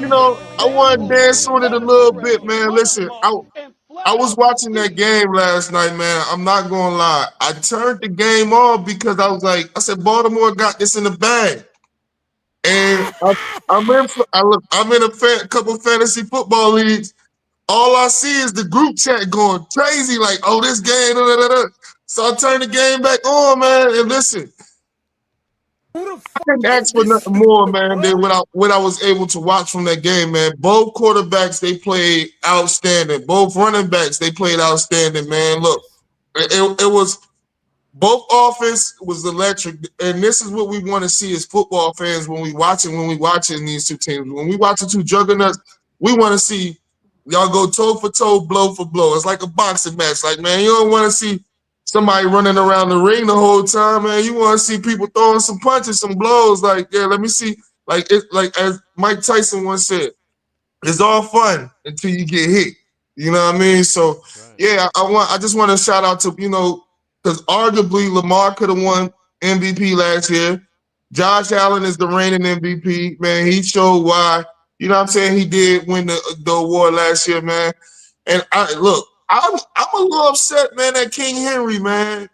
Speaker 4: I want to dance on it a little bit, man. Listen, I was watching that game last night, man. I'm not gonna lie. I turned the game off because I said, Baltimore got this in the bag. And I'm in a couple fantasy football leagues. All I see is the group chat going crazy, like, oh, this game, da, da, da, da. So I turned the game back on, man. And listen, couldn't ask for nothing more, man, than what I was able to watch from that game, man. Both quarterbacks, they played outstanding. Both running backs, they played outstanding, man. Look, it was both offense was electric, and this is what we want to see as football fans when we watching these two teams. When we watching two juggernauts, we want to see y'all go toe for toe, blow for blow. It's like a boxing match. Like, man, you don't want to see somebody running around the ring the whole time, man. You want to see people throwing some punches, some blows. Like, yeah, let me see. Like as Mike Tyson once said, it's all fun until you get hit. You know what I mean? So, yeah, I just want to shout out to, because arguably Lamar could have won MVP last year. Josh Allen is the reigning MVP, man. He showed why, he did win the award last year, man. And I'm a little upset, man, at King Henry, man.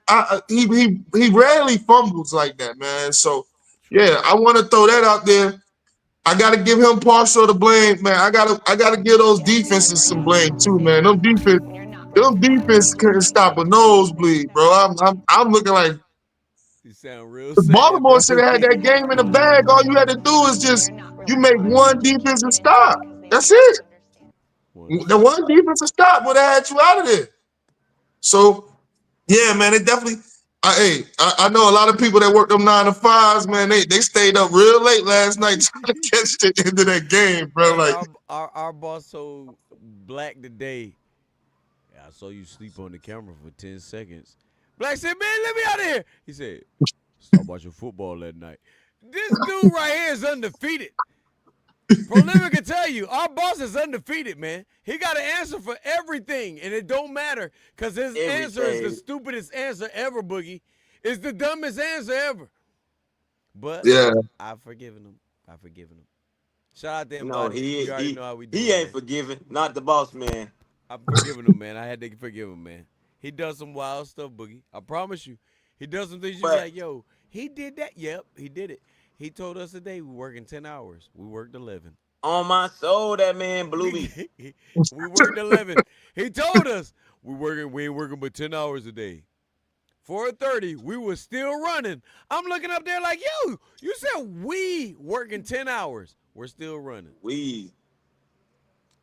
Speaker 4: He rarely fumbles like that, man. So, yeah, I want to throw that out there. I gotta give him partial to blame, man. I gotta give those defenses some blame too, man. Them defense couldn't stop a nosebleed, bro. I'm looking like
Speaker 1: You sound real sad,
Speaker 4: Baltimore
Speaker 1: bro.
Speaker 4: should have had that game in the bag. All you had to do is just you make one defensive stop. That's it. The one defensive stop would have had you out of there. So, yeah, man, it definitely. I know a lot of people that work them 9 to 5s, man. They stayed up real late last night trying to catch the end of that game, bro.
Speaker 1: Hey,
Speaker 4: Like
Speaker 1: our boss told Black today. I saw you sleep on the camera for 10 seconds. Black said, "Man, let me out of here." He said, "Stop watching football that night." This dude right here is undefeated. Prolific can tell you, our boss is undefeated, man. He got an answer for everything, and it don't matter because his answer is the stupidest answer ever, Boogie. It's the dumbest answer ever. But
Speaker 4: yeah,
Speaker 1: I've forgiven him. Shout out to him,
Speaker 5: No,
Speaker 1: buddy. You already know how we do.
Speaker 5: he ain't forgiven. Not the boss man.
Speaker 1: I'm forgiving him, man. I had to forgive him, man. He does some wild stuff, Boogie. I promise you. He does some things you're like, yo, he did that. Yep, he did it. He told us today we working 10 hours. We worked 11.
Speaker 5: On my soul, that man blew me.
Speaker 1: We worked 11. He told us we ain't working but 10 hours a day. 4:30, we were still running. I'm looking up there like, yo, you said we working 10 hours. We're still running.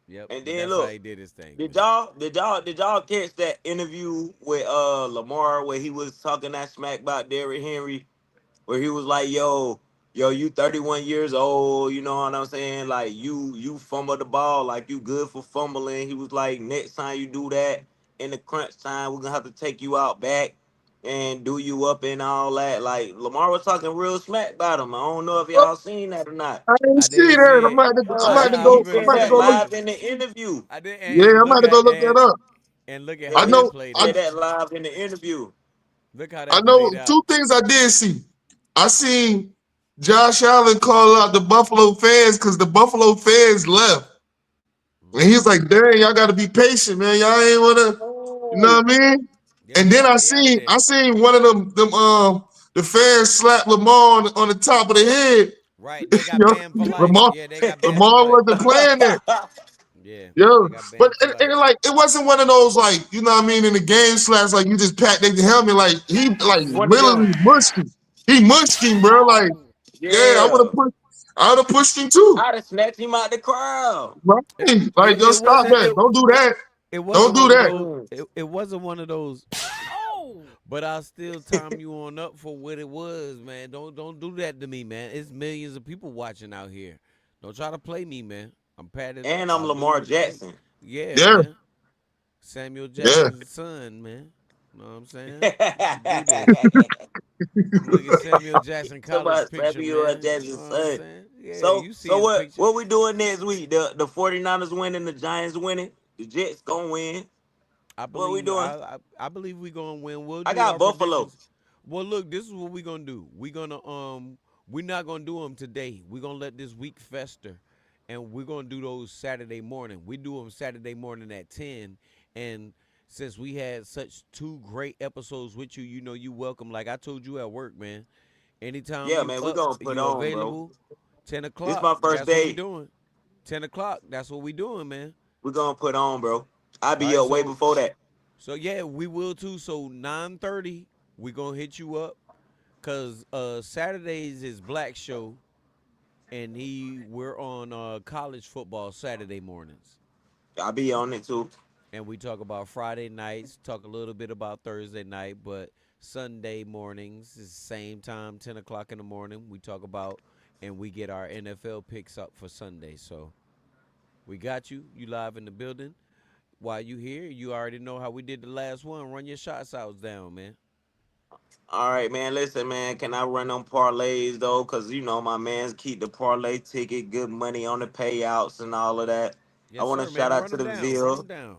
Speaker 1: Yep.
Speaker 5: And then
Speaker 1: that's
Speaker 5: look,
Speaker 1: how he did his thing.
Speaker 5: Did y'all catch that interview with Lamar where he was talking that smack about Derrick Henry, where he was like, yo, you 31 years old, you know what I'm saying? Like you fumble the ball, like you good for fumbling. He was like, next time you do that in the crunch time, we're gonna have to take you out back and do you up and all that. Like Lamar was talking real smack about him. I don't know if y'all seen that or not.
Speaker 4: I didn't
Speaker 1: I
Speaker 4: see
Speaker 1: didn't
Speaker 4: that.
Speaker 1: see
Speaker 4: I'm about to
Speaker 1: I
Speaker 4: go.
Speaker 5: He
Speaker 1: even
Speaker 4: I'm
Speaker 5: said
Speaker 4: about to
Speaker 5: that
Speaker 4: go look.
Speaker 5: live in the interview.
Speaker 1: I did.
Speaker 4: Yeah, I'm about to go look that up.
Speaker 1: And look at
Speaker 5: Yeah,
Speaker 1: how
Speaker 4: I
Speaker 1: they
Speaker 4: know.
Speaker 1: played
Speaker 5: he
Speaker 1: out.
Speaker 5: said that live in the interview.
Speaker 1: Look how
Speaker 4: I
Speaker 1: that
Speaker 4: know
Speaker 1: played out.
Speaker 4: two things I did see. I seen Josh Allen call out the Buffalo fans because the Buffalo fans left. And he's like, dang, y'all got to be patient, man. Y'all ain't want to, you know what I mean?
Speaker 1: Yeah,
Speaker 4: And
Speaker 1: they
Speaker 4: then
Speaker 1: got
Speaker 4: I
Speaker 1: me out of there.
Speaker 4: seen one of them the fans slap Lamar on the top of the head.
Speaker 1: Right, they got
Speaker 4: You know,
Speaker 1: banned for life.
Speaker 4: Lamar,
Speaker 1: Yeah, they got banned for
Speaker 4: Lamar
Speaker 1: life.
Speaker 4: wasn't playing that.
Speaker 1: Yeah,
Speaker 4: Yo,
Speaker 1: they got banned
Speaker 4: but
Speaker 1: for life.
Speaker 4: it wasn't one of those like, you know what I mean, in the game slash like you just pat their helmet like he like
Speaker 5: One of
Speaker 4: literally
Speaker 5: them.
Speaker 4: mushed him. He mushed him, bro. Like, yeah,
Speaker 5: Yeah.
Speaker 4: I would have pushed him too.
Speaker 5: I'd have snatched him out the crowd.
Speaker 4: Right? Like, yo,
Speaker 1: It
Speaker 4: stop
Speaker 1: wasn't.
Speaker 4: that. Don't do that.
Speaker 1: It
Speaker 4: Don't
Speaker 1: wasn't
Speaker 4: do
Speaker 1: one of
Speaker 4: that.
Speaker 1: those. It wasn't one of those. But I'll still time you on up for what it was, man. Don't do that to me, man. It's millions of people watching out here. Don't try to play me, man. I'm patted
Speaker 5: And
Speaker 1: up.
Speaker 5: I'm
Speaker 1: I'll
Speaker 5: Lamar
Speaker 1: do what it takes.
Speaker 5: Jackson.
Speaker 1: Yeah,
Speaker 4: Yeah.
Speaker 1: man. Samuel Jackson's son, man. Know what I'm saying? Look at Samuel Jackson college picture,
Speaker 5: Samuel
Speaker 1: man.
Speaker 5: Jackson's
Speaker 1: Know what I'm
Speaker 5: son.
Speaker 1: saying? Yeah,
Speaker 5: So
Speaker 1: you see
Speaker 5: so
Speaker 1: his
Speaker 5: what
Speaker 1: picture.
Speaker 5: what we doing next week? The 49ers winning, the Giants winning, the Jets gonna win.
Speaker 1: I
Speaker 5: What we
Speaker 1: believe
Speaker 5: doing?
Speaker 1: I believe we're gonna win. We'll
Speaker 5: I
Speaker 1: do
Speaker 5: got
Speaker 1: our
Speaker 5: Buffalo.
Speaker 1: predictions. Well, look, this is what we're gonna do. We're not gonna do them today. We're gonna let this week fester, and we're gonna do those Saturday morning. We do them Saturday morning at 10, and since we had such two great episodes with you, you know you welcome. Like I told you at work, man. Anytime
Speaker 5: Yeah,
Speaker 1: you
Speaker 5: man, we gonna put
Speaker 1: you
Speaker 5: on, bro.
Speaker 1: available, 10
Speaker 5: This
Speaker 1: o'clock.
Speaker 5: my first
Speaker 1: That's what we
Speaker 5: day.
Speaker 1: doing. 10 o'clock. That's what we doing, man.
Speaker 5: We gonna put on, bro. I'll be
Speaker 1: All right,
Speaker 5: up way
Speaker 1: so-
Speaker 5: before that.
Speaker 1: So yeah, we will too. So 9:30, we gonna hit you up. Cause Saturdays is Black Show, and we're on college football Saturday mornings,
Speaker 5: I'll be on it too.
Speaker 1: and we talk about Friday nights, talk a little bit about Thursday night, but Sunday mornings is same time, 10 o'clock in the morning. We talk about and we get our NFL picks up for Sunday. So we got you. You live in the building. While you here, you already know how we did the last one. Run your shots outs down, man.
Speaker 5: All right, man. Listen, man. Can I run on parlays though? Cause you know my man's keep the parlay ticket, good money on the payouts and all of that.
Speaker 1: Yes,
Speaker 5: I want
Speaker 1: sir,
Speaker 5: to
Speaker 1: man.
Speaker 5: shout out
Speaker 1: Run
Speaker 5: to
Speaker 1: them
Speaker 5: the
Speaker 1: down.
Speaker 5: Ville.
Speaker 1: Run them down.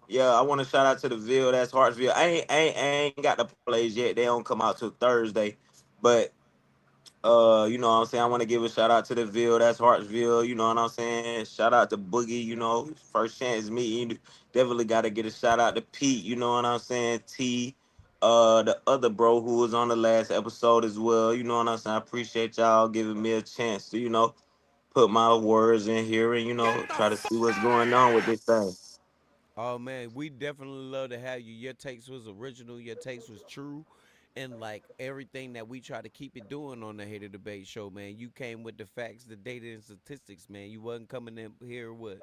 Speaker 5: Yeah, I want to shout out to the Ville. That's Hartsville. I ain't got the parlays yet. They don't come out till Thursday, but you know what I'm saying? I want to give a shout out to the Ville. That's Hartsville. You know what I'm saying? Shout out to Boogie. You know, first chance meeting. Definitely got to get a shout out to Pete. You know what I'm saying? T. The other bro who was on the last episode as well. You know what I'm saying? I appreciate y'all giving me a chance to, put my words in here and, try to see what's going on with this thing.
Speaker 1: Oh man, we definitely love to have you. Your takes was original. Your takes was true, and like everything that we try to keep it doing on the Hater Debate Show, man. You came with the facts, the data, and statistics, man. You wasn't coming in here with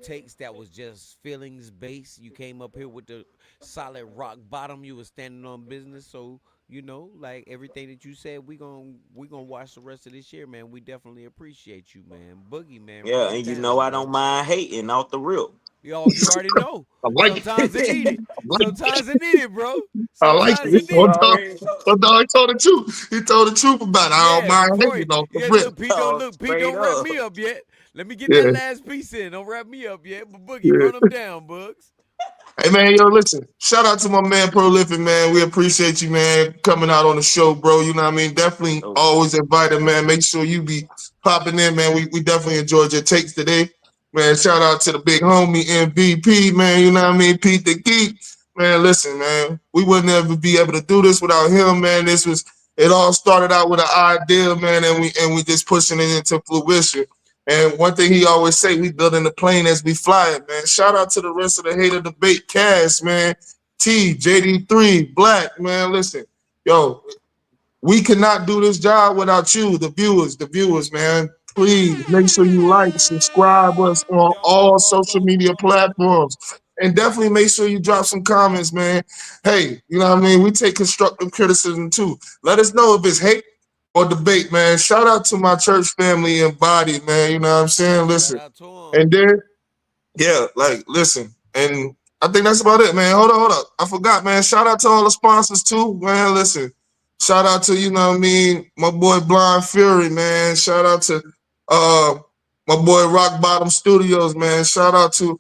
Speaker 1: takes that was just feelings based. You came up here with the solid rock bottom. You was standing on business. So, like everything that you said, we gonna watch the rest of this year, man. We definitely appreciate you, man. Boogie, man,
Speaker 5: Yeah,
Speaker 1: run it
Speaker 5: and
Speaker 1: down,
Speaker 5: I
Speaker 1: bro.
Speaker 5: don't mind hating off the rip.
Speaker 1: Yo, you already know.
Speaker 4: I like it.
Speaker 1: Sometimes it needed.
Speaker 4: I like it.
Speaker 1: Sometimes it needed, bro.
Speaker 4: I like
Speaker 1: Sometimes
Speaker 4: it.
Speaker 1: it needed.
Speaker 4: Oh, no, he told the truth. He told the truth about it. I don't
Speaker 1: Yeah,
Speaker 4: mind
Speaker 1: before
Speaker 4: hating off the
Speaker 1: yeah,
Speaker 4: rip.
Speaker 1: look, Pete don't
Speaker 5: Straight
Speaker 1: wrap
Speaker 5: up.
Speaker 1: me up yet. Let me get
Speaker 4: Yeah,
Speaker 1: that last piece in. Don't wrap me up yet. But Boogie,
Speaker 4: yeah.
Speaker 1: run them down, Bugs.
Speaker 4: Hey man, yo, listen. Shout out to my man Prolific, man. We appreciate you, man, coming out on the show, bro. You know what I mean? Definitely
Speaker 5: Oh,
Speaker 4: always invited, man. Make sure you be popping in, man. We definitely enjoyed your takes today. Man, shout out to the big homie MVP, man. You know what I mean? Pete the Geek. Man, listen, man. We wouldn't ever be able to do this without him, man. It all started out with an idea, man, and we just pushing it into fruition. And one thing he always say, we building the plane as we fly it, man. Shout out to the rest of the Hater Debate cast, man. T, JD3, Black, man. Listen, yo, we cannot do this job without you, the viewers, man. Please make sure you like, subscribe us on all social media platforms. And definitely make sure you drop some comments, man. Hey, you know what I mean? We take constructive criticism too. Let us know if it's hate or debate, man. Shout out to my church family in Body, man. You know what I'm saying? Listen.
Speaker 1: Shout out to him.
Speaker 4: And then, yeah, listen. And I think that's about it, man. Hold up. I forgot, man. Shout out to all the sponsors too, man. Listen. Shout out to, you know what I mean, my boy Blind Fury, man. Shout out to my boy Rock Bottom Studios, man. Shout out to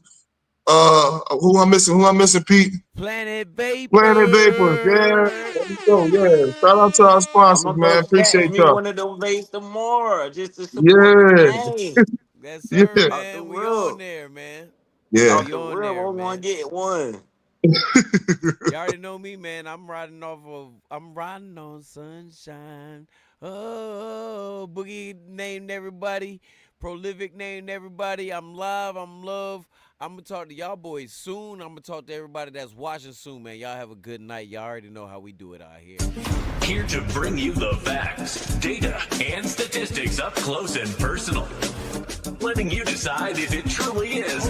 Speaker 4: who I'm missing, Pete?
Speaker 1: Planet Vapor.
Speaker 4: Planet Vapor. Yeah. There we go. Yeah. Shout out to our
Speaker 5: I'm
Speaker 4: sponsors,
Speaker 5: gonna
Speaker 4: man.
Speaker 5: go catch
Speaker 4: Appreciate
Speaker 5: me
Speaker 4: y'all.
Speaker 5: one of them vapes tomorrow just to support
Speaker 4: Yeah.
Speaker 5: the game.
Speaker 1: Yes, sir,
Speaker 4: Yeah.
Speaker 5: Off the
Speaker 1: man. We
Speaker 5: real.
Speaker 1: on there, man.
Speaker 4: Yeah.
Speaker 5: Off
Speaker 1: We
Speaker 5: the
Speaker 1: on
Speaker 5: real,
Speaker 1: there,
Speaker 5: I'm gonna
Speaker 1: man.
Speaker 5: get one.
Speaker 1: You already know me, man. I'm riding on sunshine. Oh, Boogie named everybody. Prolific named everybody. I'm live. I'm love. I'm going to talk to y'all boys soon. I'm going to talk to everybody that's watching soon, man. Y'all have a good night. Y'all already know how we do it out here.
Speaker 2: Here to bring you the facts, data, and statistics up close and personal. Letting you decide if it truly is